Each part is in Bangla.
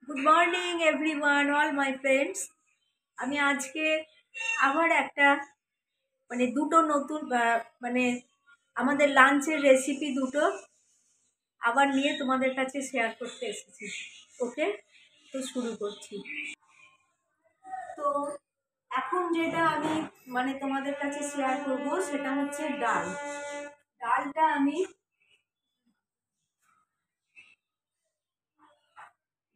Good morning everyone, all my friends. আমি আজকে আবার একটা দুটো নতুন মানে আমাদের লাঞ্চের রেসিপি দুটো আবার নিয়ে তোমাদের কাছে শেয়ার করতে এসেছি। ওকে, তো শুরু করছি। তো এখন যেটা আমি তোমাদের কাছে শেয়ার করব সেটা হচ্ছে ডাল।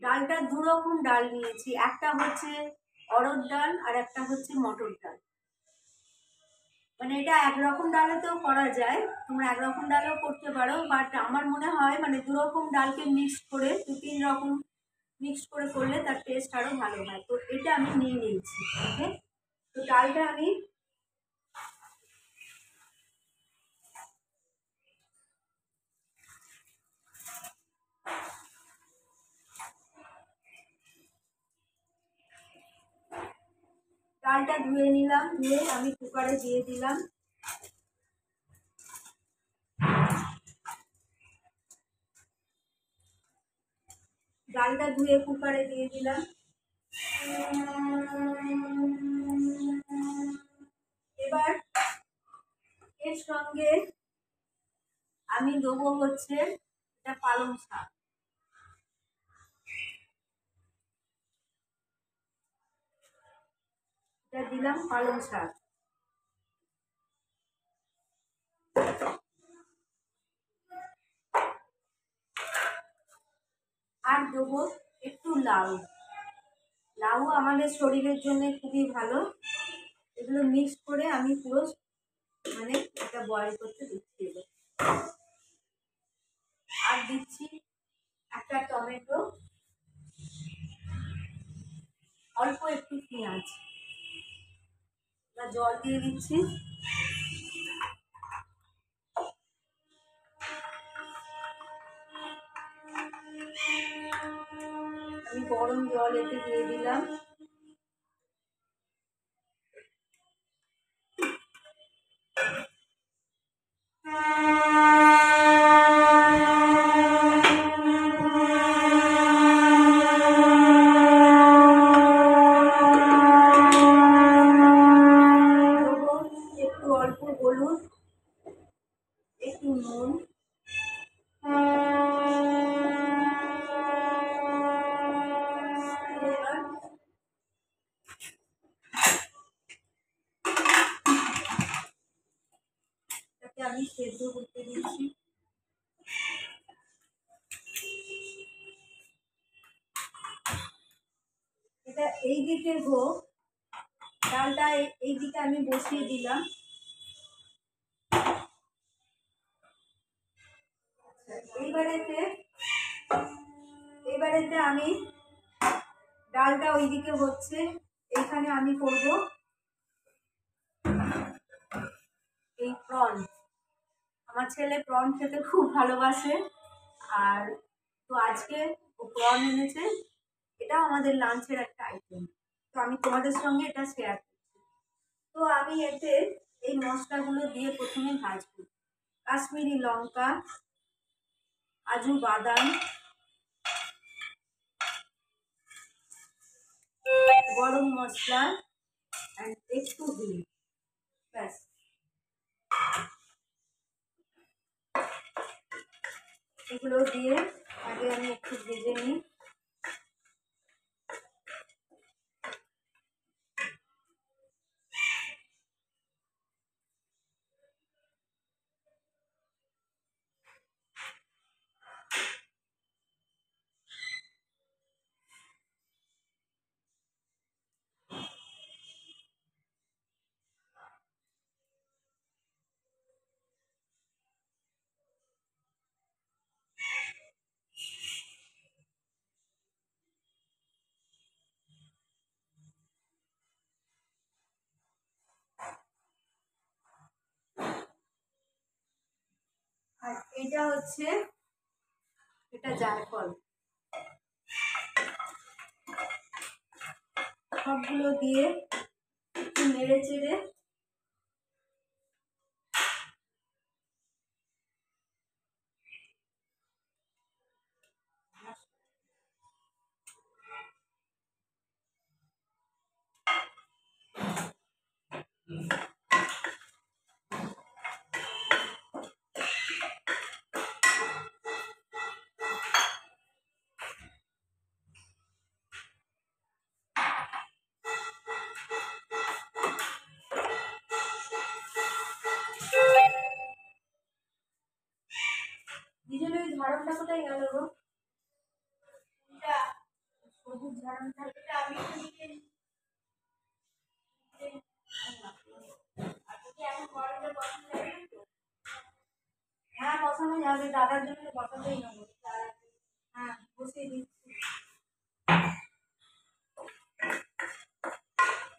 ডালটা দু রকম ডাল নিয়েছি, একটা হচ্ছে অড়হর ডাল আর একটা হচ্ছে মটর ডাল। এটা একরকম ডালেতেও করা যায়, তোমরা একরকম ডালেও করতে পারো, বাট আমার মনে হয় দু রকম ডালকে মিক্সড করে, দু তিন রকম মিক্সড করে করলে তার টেস্ট আরো ভালো হয়। তো এটা আমি নিয়ে নিয়েছি। ওকে, তো ডালটা ধুয়ে নিলাম, ধুয়ে আমি কুকারে দিয়ে দিলাম। ডালটা ধুয়ে কুকারে দিয়ে দিলাম। এবার এর সঙ্গে আমি দেবো হচ্ছে এটা পালং শাক। এটা দিলাম পালং শাক। আর দেবো একটু লাউ। লাউ আমাদের শরীরের জন্য খুবই ভালো। এগুলো মিক্স করে আমি পুরো এটা বয়েল করতে দিচ্ছি। আর দিচ্ছি একটা টমেটো, অল্প একটু পেঁয়াজ, জল দিয়ে দিচ্ছি। আমি গরম জল এতে দিয়ে দিলাম। একটু অল্প হলুদ, একটু নুন, তাকে আমি সেদ্ধ করতে দিচ্ছি। এটা এই দিকে হোক, ডালটা এই দিকে আমি বসিয়ে দিলাম। এইবারেতে আমি ডালটা ওইদিকে হচ্ছে, এইখানে আমি করব এই প্রন। আমার ছেলে প্রন খেতে খুব ভালোবাসে, আর তো আজকে ও প্রন এনেছে। এটাও আমাদের লাঞ্চের একটা আইটেম, তো আমি তোমাদের সঙ্গে এটা শেয়ার করছি। তো আমি এতে এই মশলাগুলো দিয়ে প্রথমে ভাজবো। কাশ্মীরি লঙ্কা, কাজু বাদাম, গরম মশলা আর একটু হিং, ব্যাস। এগুলো দিয়ে আগে আমি একটু ভেজে নিই। আর এটা হচ্ছে এটা জায়ফল। সবগুলো দিয়ে একটু নেড়ে চেড়ে কোথায় গেল গো? সবুজ ঝাড়নটা আমি হ্যাঁ বসানো যাবে, দাদার জন্য বসাতেই হবে। হ্যাঁ বসিয়ে দিচ্ছি।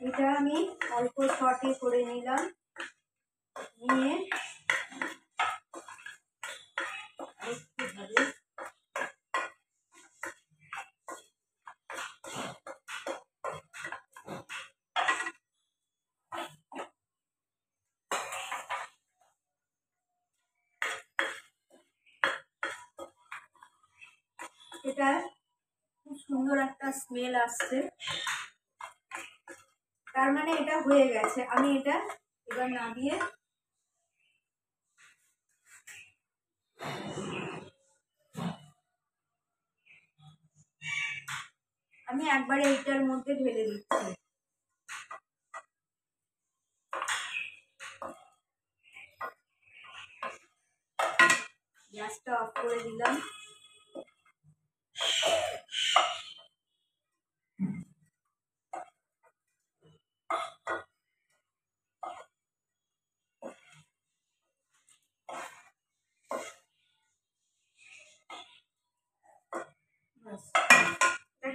এটা আমি অল্প শর্টে করে নিলাম, নিয়ে একটু ভাবে এটা খুব সুন্দর একটা স্মেল আসছে, তার মানে এটা হয়ে গেছে। আমি এটা এবার নামিয়ে আমি একবারে এইটার মধ্যে ঢেলে দিচ্ছি। গ্যাসটা অফ করে দিলাম।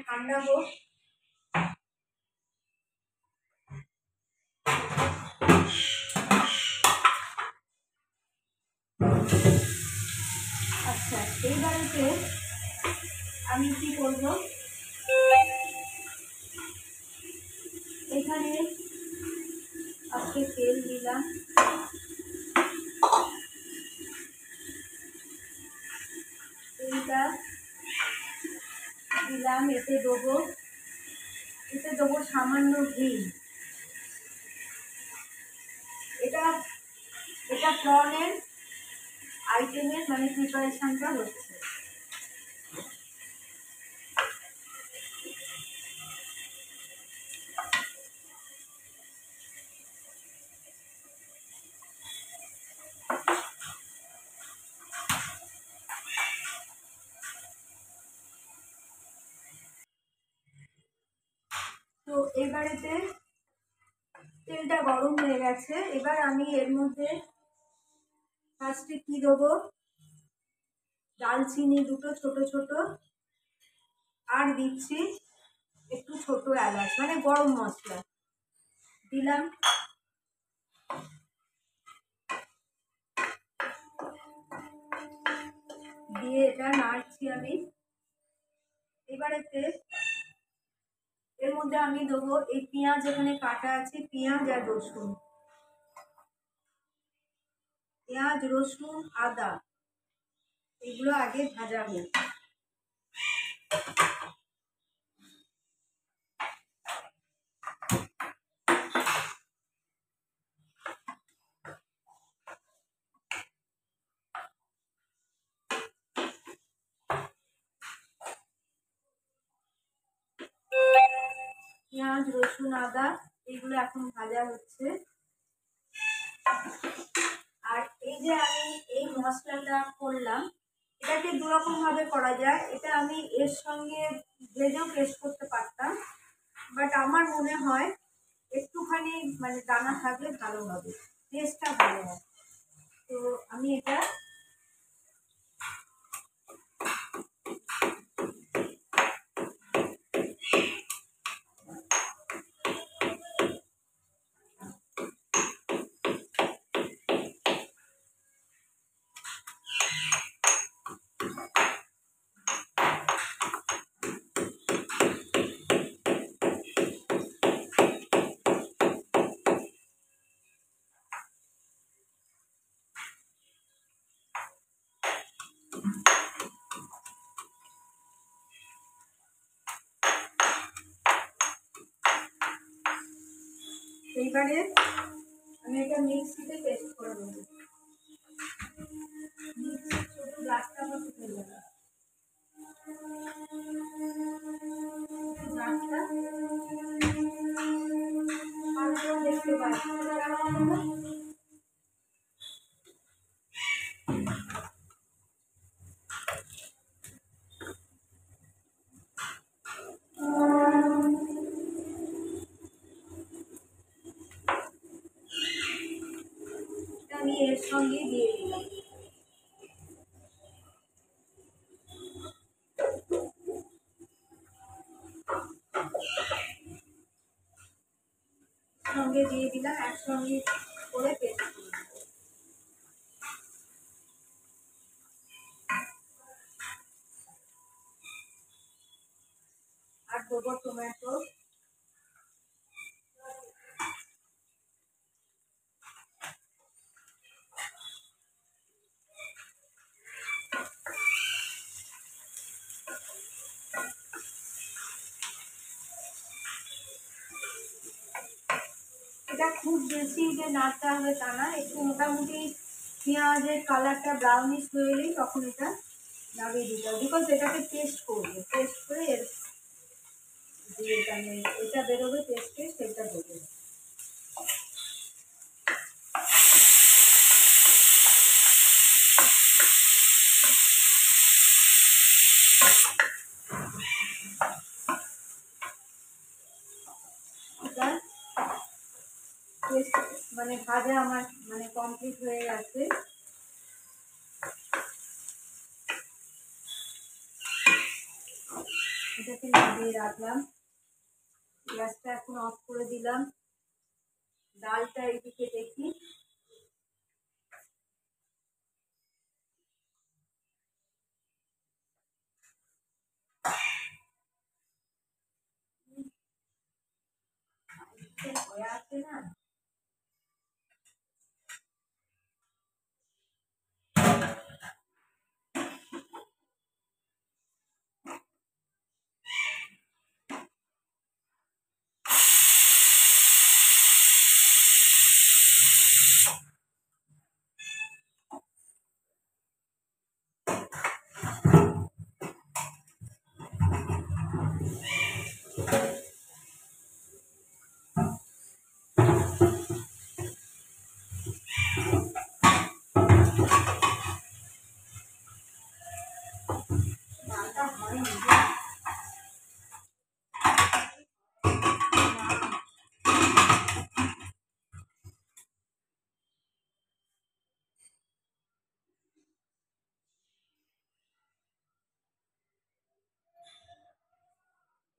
ঠান্ডা হোক। আচ্ছা এইবারেতে আমি কি করব, এখানে আজকে তেল দিলাম, তেলটা দিলাম, এতে দেবো সামান্য ঘি। এটা এটা প্রনের আইটেমের মানে প্রিপারেশনটা হচ্ছে। তো এবারেতে তেলটা গরম হয়ে গেছে, এবার আমি এর মধ্যে ফার্স্টে কি দেবো, দালচিনি দুটো ছোট ছোট, আর দিচ্ছি একটু ছোট এলাচ মানে গরম মশলা দিলাম, দিয়ে এটা নাড়ছি আমি। এবারেতে এর মধ্যে আমি দেবো এই পেঁয়াজ, এখানে কাটা আছে পেঁয়াজ আর রসুন, পেঁয়াজ রসুন আদা এগুলো আগে ভাজা হোক। পেঁয়াজ রসুন আদা এগুলো এখন ভাজা হচ্ছে। আর এই যে আমি এই মশলাটা করলাম, এটাকে দুরকম ভাবে করা যায়। এটা আমি এর সঙ্গে ভেজেও পেস্ট করতে পারতাম, বাট আমার মনে হয় একটুখানি মানে দানা থাকলে ভালো হবে, টেস্টটা ভালো হবে। তো আমি এটা এইবারে আমি এটা মিক্সিতে পেস্ট করে নেব। মিক্সির ছোট গ্লাসটা আমার কোথায় গেল, গ্লাসটা দেখতে পাচ্ছি। একসঙ্গে দিয়ে দিলাম। সঙ্গে দিয়ে দিলাম, একসঙ্গে করে পেস্ট করে দেবো। আর দেবো টমেটো, এটা খুব বেশি যে নাড়তে হবে তা না, একটু মোটামুটি পেঁয়াজের কালারটা ব্রাউনিশ হয়ে এলেই তখন এটা নামিয়ে দিতে হবে, বিকজ এটাকে পেস্ট করবে, পেস্ট করে এর যে এটা বেরোবে পেস্টে সেটা দেবে। মানে ভাজা আমার মানে কমপ্লিট হয়ে গেছে। এটাকে নামিয়ে রাখলাম, গ্যাসটা এখন অফ করে দিলাম। ডালটা এইদিকে দেখি, হয়ে আছে না।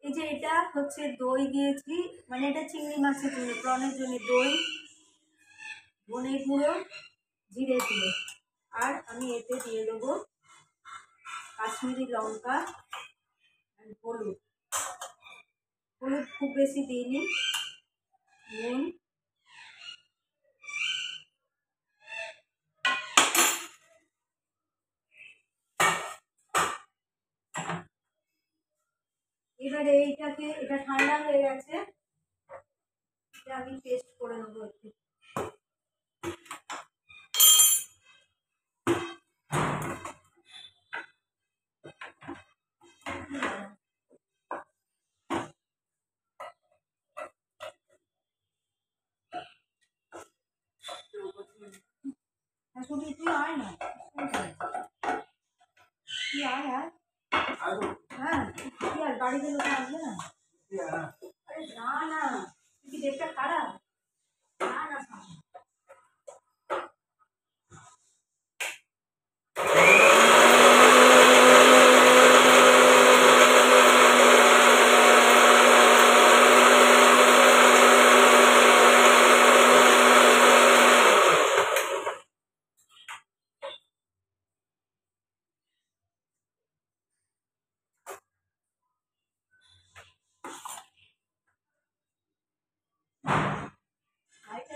এই যে এটা হচ্ছে দই দিয়েছি, মানে এটা চিংড়ি মাছের জন্য, প্রনের জন্য দই, ধনে গুঁড়ো, জিরে গুঁড়ো, আর আমি এতে দিয়ে দেবো কাশ্মীরি লঙ্কা, হলুদ। হলুদ খুব বেশি দিইনি, নুন, এবারে এইটাকে, এটা ঠান্ডা হয়ে গেছে, এটা আমি পেস্ট করে নেবো একটু। তুই আয় না, তুই আয় আর হ্যাঁ, তুই আর বাড়িতে লোক আসবে না। আরে না না, তুই কি দেখতে খারাপ? না না,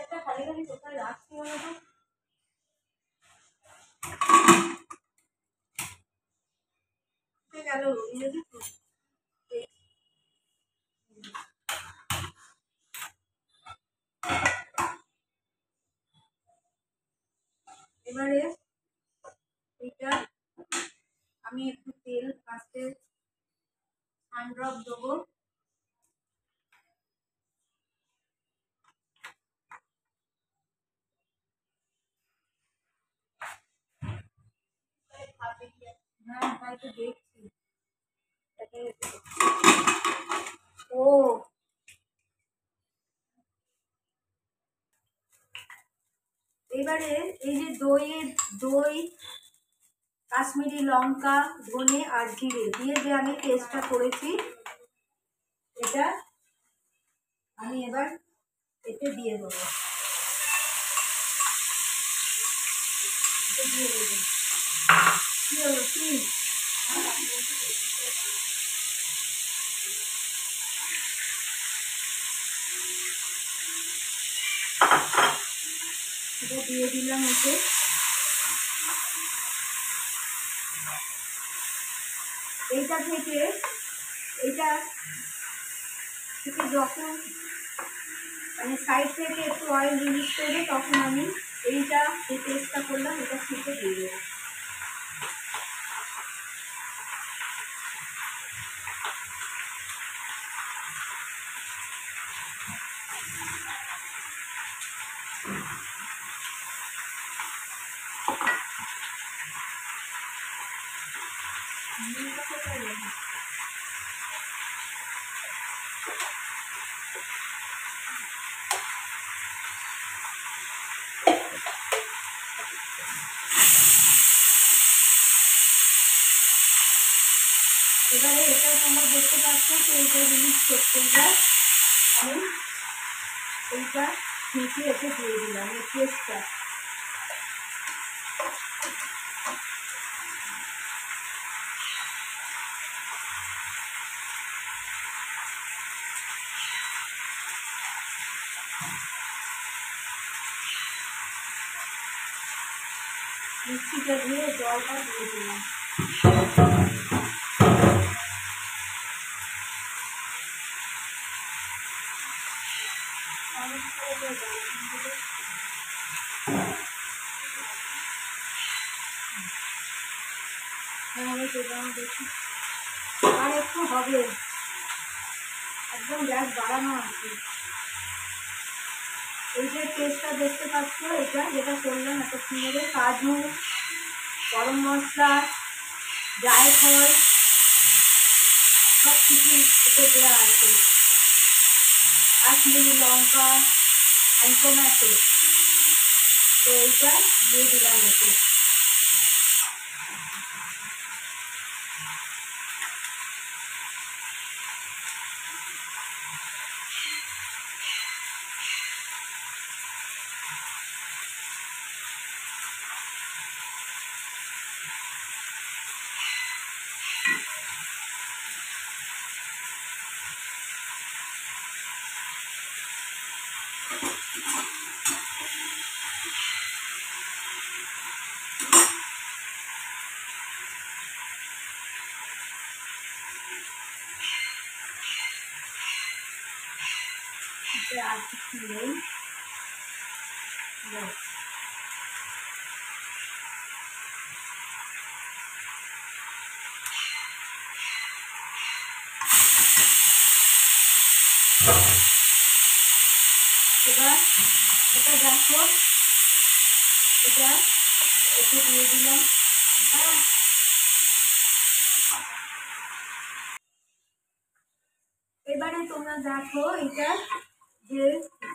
একটা খালি খালি কোথায় রাখছি বলো তো গেল। এবারে এটা আমি একটু তেল ফার্স্টে সানড্রপ দেবো, হ্যাঁ তাই তো দেখছি। ও এইবার এবারে এই যে দই কাশ্মীরি লঙ্কা ধনে আর জিরে দিয়ে যে আমি পেস্টটা করেছি এটা আমি এবার এতে দিয়ে দেবো। দিয়ে দেবো কি হলো কি এটা দিয়ে দিলাম এতে। এইটা থেকে যখন মানে সাইড থেকে একটু অয়েল রিলিজ করবে তখন আমি এই পেস্টটা করলাম এটা শিখে দিয়ে দেবো। এবারে এটা তোমরা দেখতে পাচ্ছ তো এইটা রিলিজ করতে যায় আমি এইটা নিচে এসে দিয়ে দিলাম এই পেস্টটা। মিক্সিটা দিয়ে জলটা দিয়ে দিলাম। দেখি আর একটু হবে, একদম গ্যাস বাড়ানো আর কি। এই যে পেস্টটা দেখতে পাচ্ছ এটা যেটা করলাম এত সুন্দর কাজু গরম মশলা জায়ফল সব কিছু এতে দেওয়া আছে, কাশ্মীরি লঙ্কা আর টমেটো, তো এইটা দিয়ে দিলাম এতে। আর কিছু নেই, এবার এটা দেখো এটা এতে দিয়ে দিলাম। এবারে তোমরা দেখো এটা যে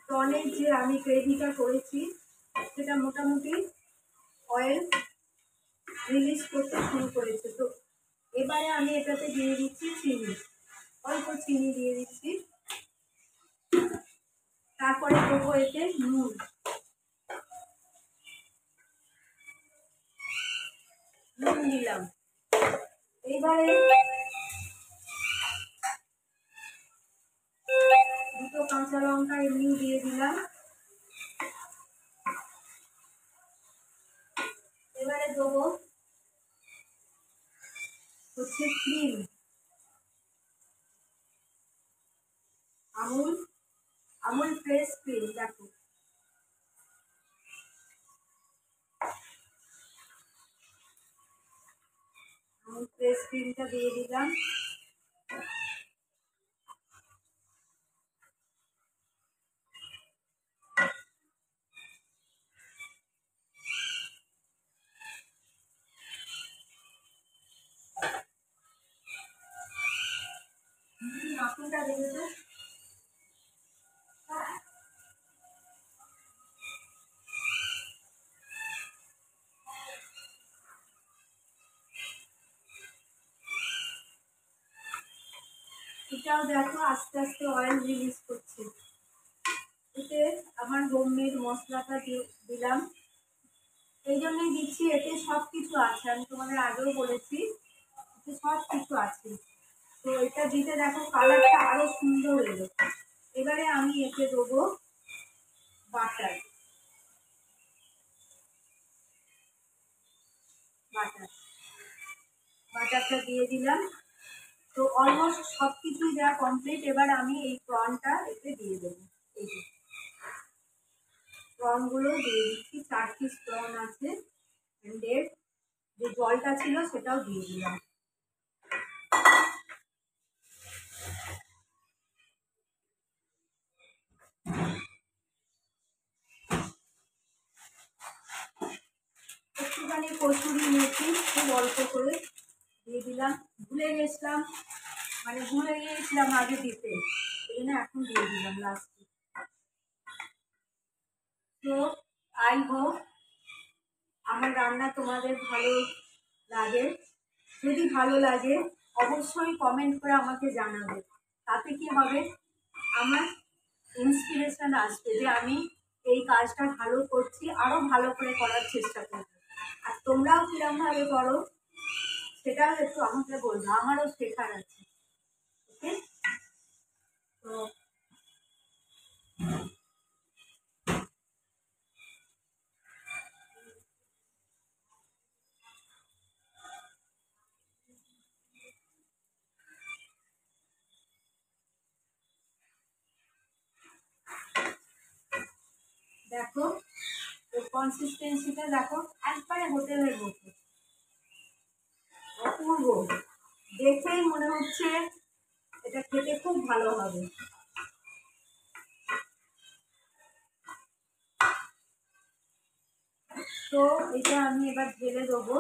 টনের যে আমি গ্রেভিটা করেছি সেটা মোটামুটি অয়েল রিলিজ করতে শুরু করেছে। তো এবারে আমি এটাতে দিয়ে দিচ্ছি চিনি, অল্প চিনি দিয়ে দিচ্ছি, তারপরে দেবো এতে নুন, নুন দিলাম। এইবারে দুটো কাঁচা লঙ্কা এমনি দিয়ে দিলাম। এবারে দেবো হচ্ছে ক্রিম, আমুল ফ্রেশ ক্রিম, দেখো আমুল ফ্রেশ ক্রিমটা দিয়ে দিলাম। নাকুলটা দেবে তো এটাও দেখো আস্তে আস্তে অয়েল রিলিজ করছে। এতে আমার হোমমেড মশলাটা দিলাম, এই জন্যই দিচ্ছি, এতে সব কিছু আছে, আমি তোমাদের আগেও বলেছি এতে সব কিছু আছে। তো এটা দিতে দেখো কালারটা আরো সুন্দর এলো। এবারে আমি এতে দেবো বাটার। বাটারটা দিয়ে দিলাম। তো অলমোস্ট সব কিছুই দেওয়া কমপ্লিট। এবার আমি এই প্রনটা এতে দিয়ে দেবো। এই যে প্রনগুলো দিয়ে দিচ্ছি, 4 পিস প্রন আছে, এর যে জলটা ছিল সেটাও দিয়ে দিলাম। একটুখানি কসুরি মেথি খুব অল্প করে দিয়ে দিলাম, ভুলে গেছিলাম, মানে ভুলে গিয়েছিলাম আগে দিতে, এই জন্য এখন দিয়ে দিলাম লাস্টে। তো আই হোপ আমার রান্না তোমাদের ভালো লাগে। যদি ভালো লাগে অবশ্যই কমেন্ট করে আমাকে জানাবে, তাতে কি হবে আমার ইন্সপিরেশন আসবে যে আমি এই কাজটা ভালো করছি, আরো ভালো করে করার চেষ্টা করব। আর তোমরাও কিরমভাবে করো সেটাও একটু আমাকে বলবো, আমারও শেখার আছে। ওকে, তো দেখো এর কনসিস্টেন্সিটা দেখো, একবারে হোটেলের মতো অপূর্ব, দেখেই মনে হচ্ছে এটা খেতে খুব ভালো হবে। তো এটা আমি এবার ঢেলে দেবো।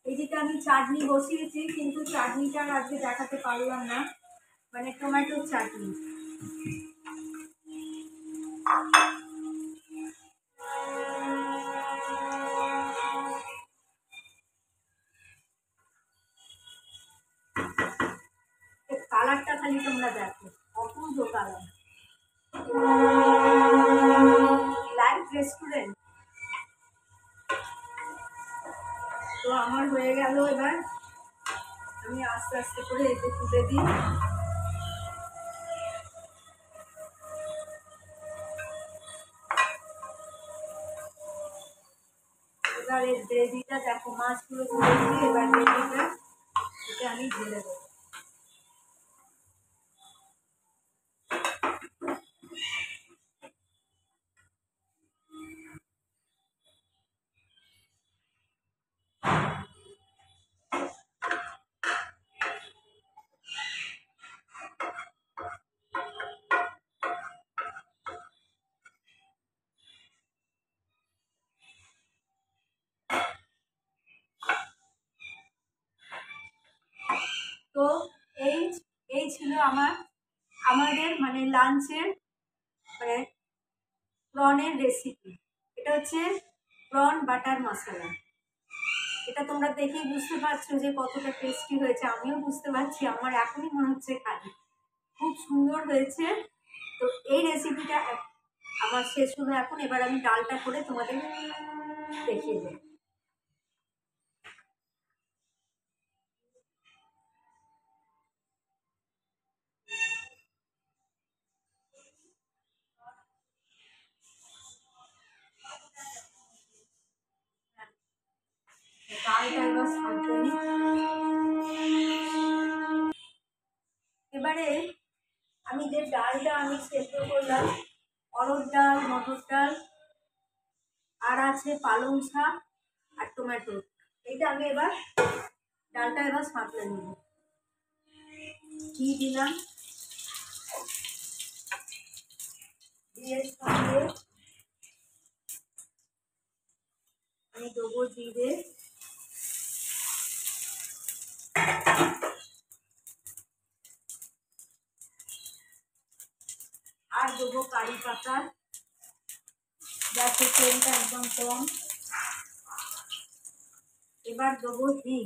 এদিকে আমি চাটনি বসিয়েছি, কিন্তু চাটনিটা আজকে দেখাতে পারলাম না, মানে টমেটোর চাটনি। কালারটা খালি তোমরা দেখো, অপূর্ব কালার, লাইভ রেস্টুরেন্ট। তো আমার হয়ে গেল, এবার আমি আস্তে আস্তে করে এতে তুলে দিই। এবার এর গ্রেভিটা দেখো, মাছগুলো তুলে দিয়ে এবার গ্রেভিটা এটা আমি ঢেলে দেবো। তো এই এই ছিল আমাদের মানে লাঞ্চের মানে প্রনের রেসিপি। এটা হচ্ছে প্রন বাটার মশলা। এটা তোমরা দেখেই বুঝতে পারছো যে কতটা টেস্টি হয়েছে, আমিও বুঝতে পারছি, আমার এখনই মনে হচ্ছে খাই, খুব সুন্দর হয়েছে। তো এই রেসিপিটা আমার শেষ হলো এখন। এবার আমি ডালটা করে তোমাদের দেখিয়ে দেবো। ডালটা এবার সাজিয়ে নিই। এবারে আমি যে ডালটা আমি সেদ্ধ করলাম, অরহর ডাল, মটর ডাল, আর আছে পালং শাক আর টমেটো, এইটা আমি এবার ডালটা এবার সাঁতলে নেব। ঘি দিলাম, দিয়ে সঙ্গে আমি দেবো জিরে, আর দেবো কারি পাতা, গ্যাসের ফ্লেমটা একদম কম। এবার দেবো হিং,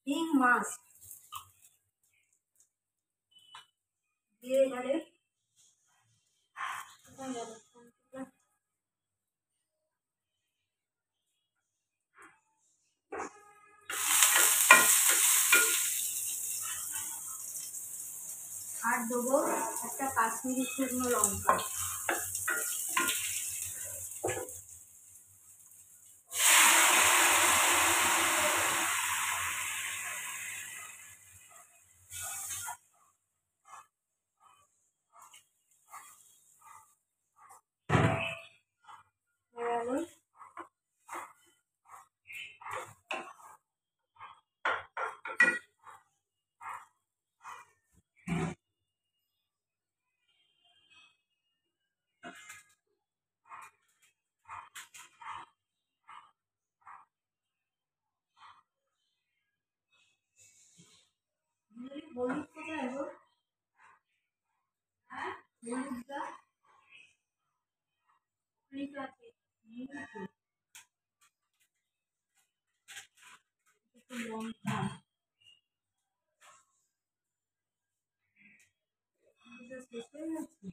হিং মাস্ট, দিয়ে এবারে আর দেবো একটা কাশ্মীরি শুকনো লঙ্কা। হলুদ কোথায় গো? হ্যাঁ, হলুদটা ঠিক আছে, একটু লঙ্কা শেষ হয়ে যাচ্ছে।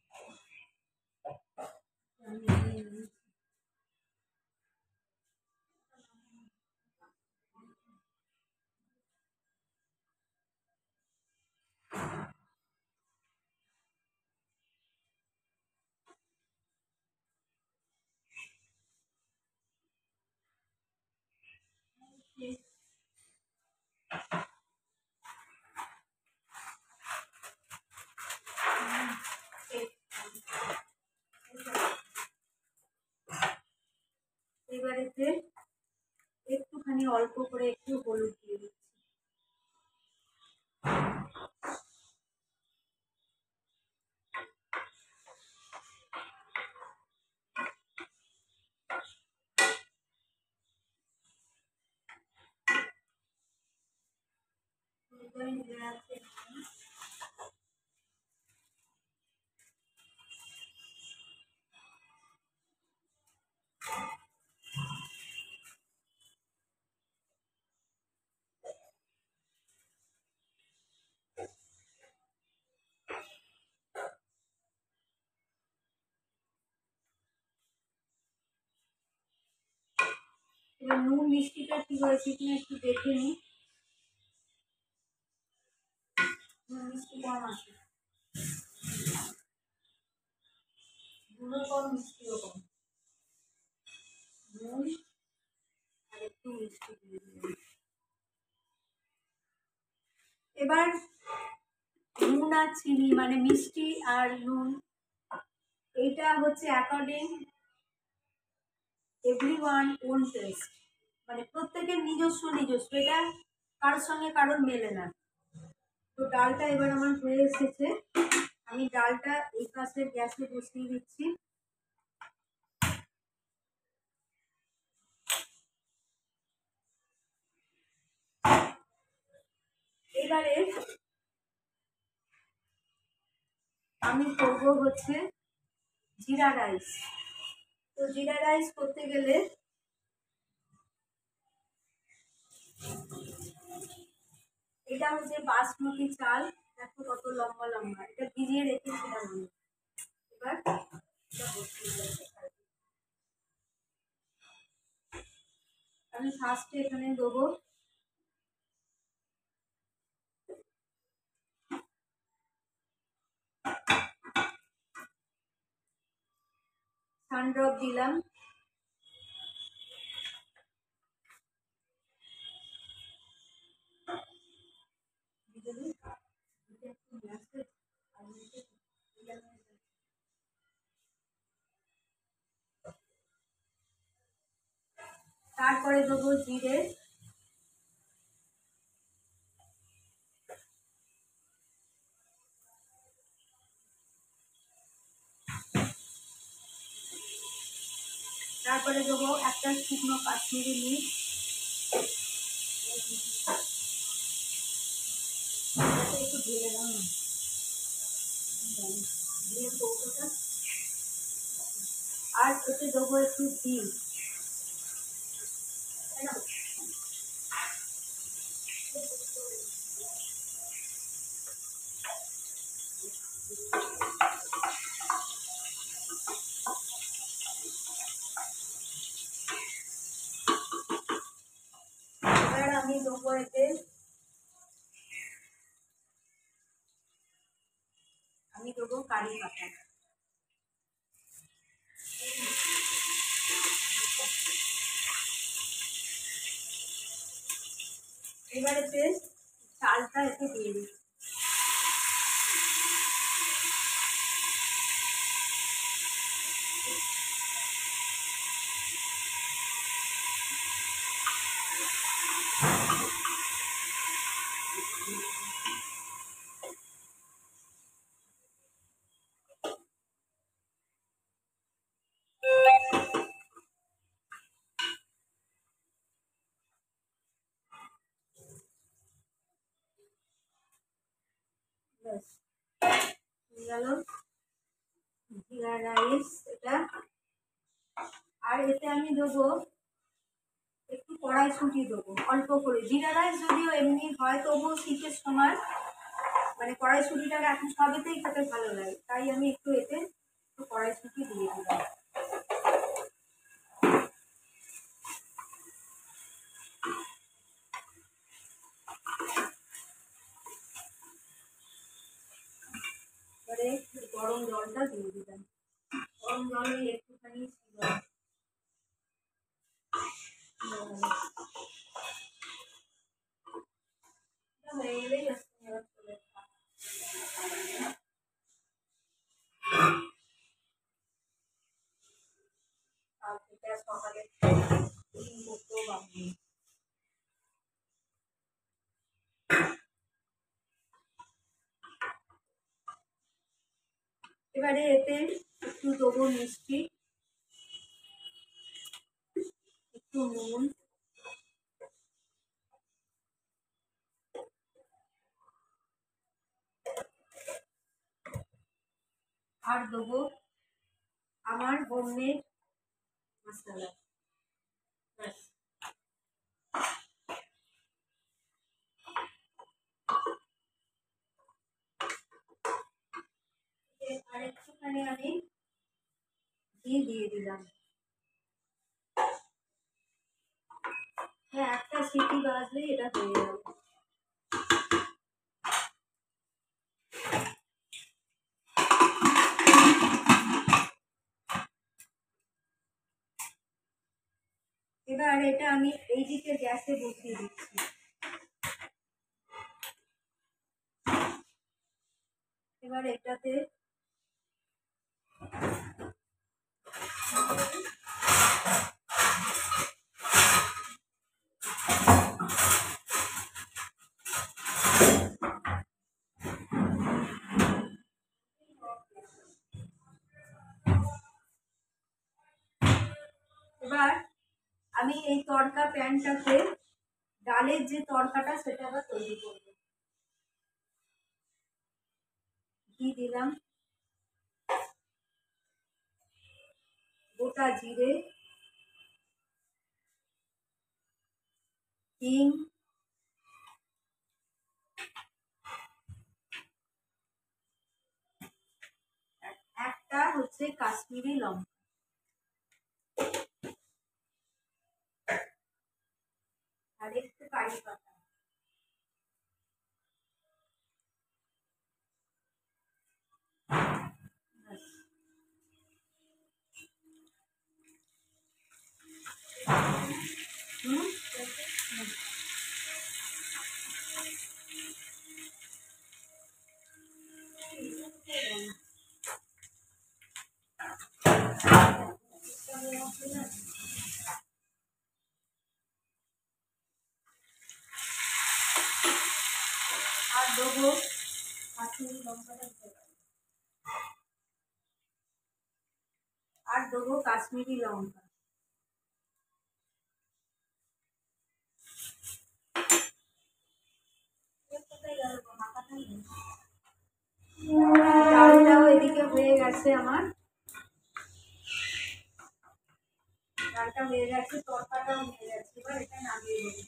এবারেতে একটুখানি অল্প করে একটু হলুদ দিয়ে দিচ্ছি। এবার নুন মিষ্টিটা কি হয়েছে কিনা একটু দেখে নিই। নুন মিষ্টি কম আছে, গুঁড়ো কম মিষ্টিও কম। নুন আর একটু মিষ্টি দিয়ে দিলাম। এবার নুন আর চিনি মানে মিষ্টি আর নুন এইটা হচ্ছে অ্যাকর্ডিং এভরিওয়ান ওন টেস্ট, মানে প্রত্যেকের নিজস্ব নিজস্ব, এটা কারোর সঙ্গে কারোর মেলে না। তো ডালটা এবার আমার হয়ে এসেছে, আমি ডালটা এই পাশের গ্যাসে বসিয়ে দিচ্ছি। এবারে আমি করবো হচ্ছে জিরা রাইস। তো জিরা রাইস করতে গেলে এটা হচ্ছে বাসমতি চাল, দেখো কত লম্বা লম্বা, এটা ভিজিয়ে রেখেছিলাম আমি। এবার আমি ফার্স্টে এখানে দেবো সানড্রপ দিলাম, তারপরে দেবো জিরে, তারপরে দেবো একটা শুকনো কাশ্মীরি মির্চ, একটু ঢেলে দাও না দিয়ে কৌটোটা, আর এতে দেবো একটু ঘি। এবার আমি দেবো এতে কারি পাতা। এবার এতে চালটা এতে দিয়ে দিই। গেল জিরা রাইস এটা। আর এতে আমি দেবো একটু কড়াইশুঁটি দেবো অল্প করে। জিরা রাইস যদিও এমনি হয় তবুও শীতের সময় মানে কড়াইশুঁটিটা এখন সবেতেই খেতে ভালো লাগে, তাই আমি একটু এতে একটু কড়াইশুঁটি দিয়ে দিলাম। এবারে গরম জলটা দিয়ে দিলাম। গরম জলে একটুখানি ছিল হয়ে গেলেই সকালে করতেও পারবো। এবারে এতে একটু দেবো মিষ্টি, একটু নুন, আর দেবো আমার হোমমেড মশলা। আর একটুখানি আমি ঘি দিয়ে দিলাম। হ্যাঁ, একটা সিটি বাজলেই এটা হয়ে যাবে। এবার এটা আমি এইদিকে গ্যাসে বসিয়ে দিচ্ছি। এবার এটাতে এবার আমি এই তড়কা প্যানটাতে ডালের যে তড়কাটা সেটা আবার তৈরি করব। ঘি দিলাম, গোটা জিরে, হিং, একটা হচ্ছে কাশ্মীরি লঙ্কা, আর একটু কারি পাতা। আর দেবো কাশ্মীরি লঙ্কাটা, আর দেবো কাশ্মীরি লঙ্কা। ডালটাও এদিকে হয়ে গেছে আমার, ডালটা হয়ে গেছে, তরকাটাও হয়ে গেছে। এবার এটা নামিয়ে দেবো।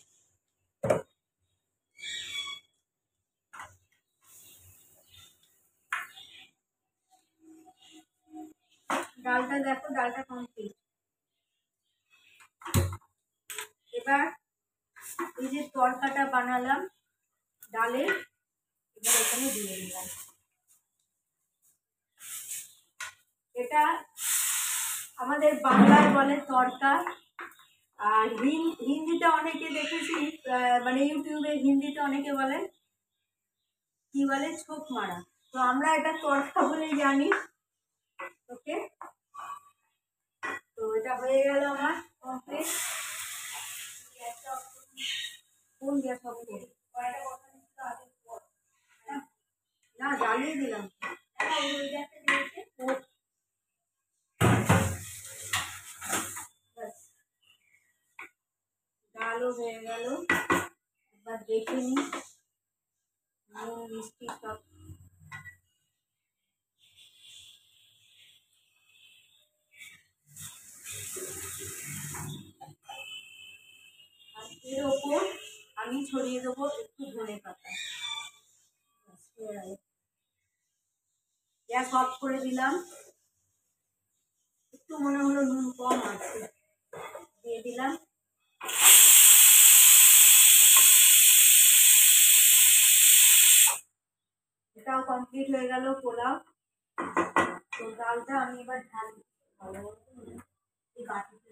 ডালটা দেখো, ডালটা কমপ্লিট। এবার এই যে তরকাটা বানালাম ডালে, এবার এখানে দিয়ে দিলাম। এটা আমাদের বাংলায় বলে তরকা, আর হিন্দিতে অনেকে দেখেছি, মানে ইউটিউবে হিন্দিতে অনেকে বলে কি বলে, ছোপ মারা। তো আমরা এটা তরকা বলেই জানি। ওকে, তো এটা হয়ে গেল আমার কমপ্লিট। কোন গ্যাস অফ করে না জ্বালিয়ে দিলাম। ডালও হয়ে গেল। এবার দেখে নি নুন মিষ্টি সব। আর এর ওপর আমি ছড়িয়ে দেবো একটু ধনে পাতা। গ্যাস অফ করে দিলাম। একটু মনে হলো নুন কম আছে, দিয়ে দিলাম। এটাও কমপ্লিট হয়ে গেল পোলাও। তো ডালটা আমি এবার ঢালি এই বাটিতে।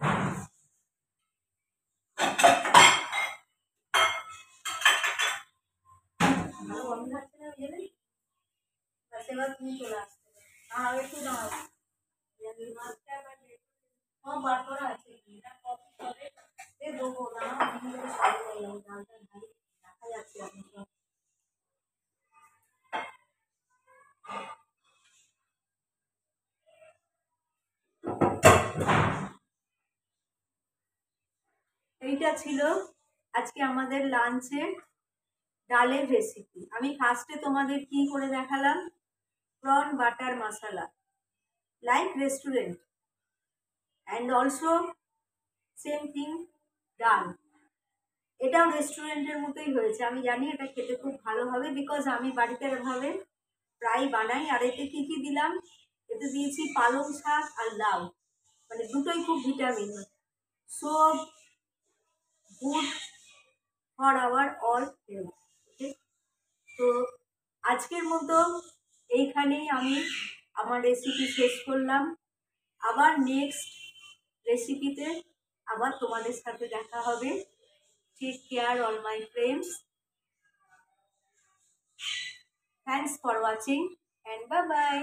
ভালো গন্ধ থাকছে না বুঝলি? এবার তুমি চলে আসতে আর একটু দাঁড়াও। সব বার করা আছে, দেবো না ডালটা ঢালি, দেখা যাচ্ছে আপনি সব। এইটা ছিল আজকে আমাদের লাঞ্চের ডালের রেসিপি। আমি ফার্স্টে তোমাদের কি করে দেখালাম, prawn butter masala like restaurant, and also same thing ডাল। এটাও রেস্টুরেন্টের মতোই হয়েছে। আমি জানি এটা খেতে খুব ভালো হবে, বিকজ আমি বাড়িতে এভাবে প্রায় বানাই। আর এতে কী কী দিলাম, এতে দিয়েছি পালং শাক আর লাউ, মানে দুটোই খুব vitamin. So good for our all health. Okay, তো আজকের মতো এইখানেই আমি আমার রেসিপি শেষ করলাম। আবার নেক্সট রেসিপিতে আবার তোমাদের সাথে দেখা হবে। Take care all my friends. Thanks for watching and bye by.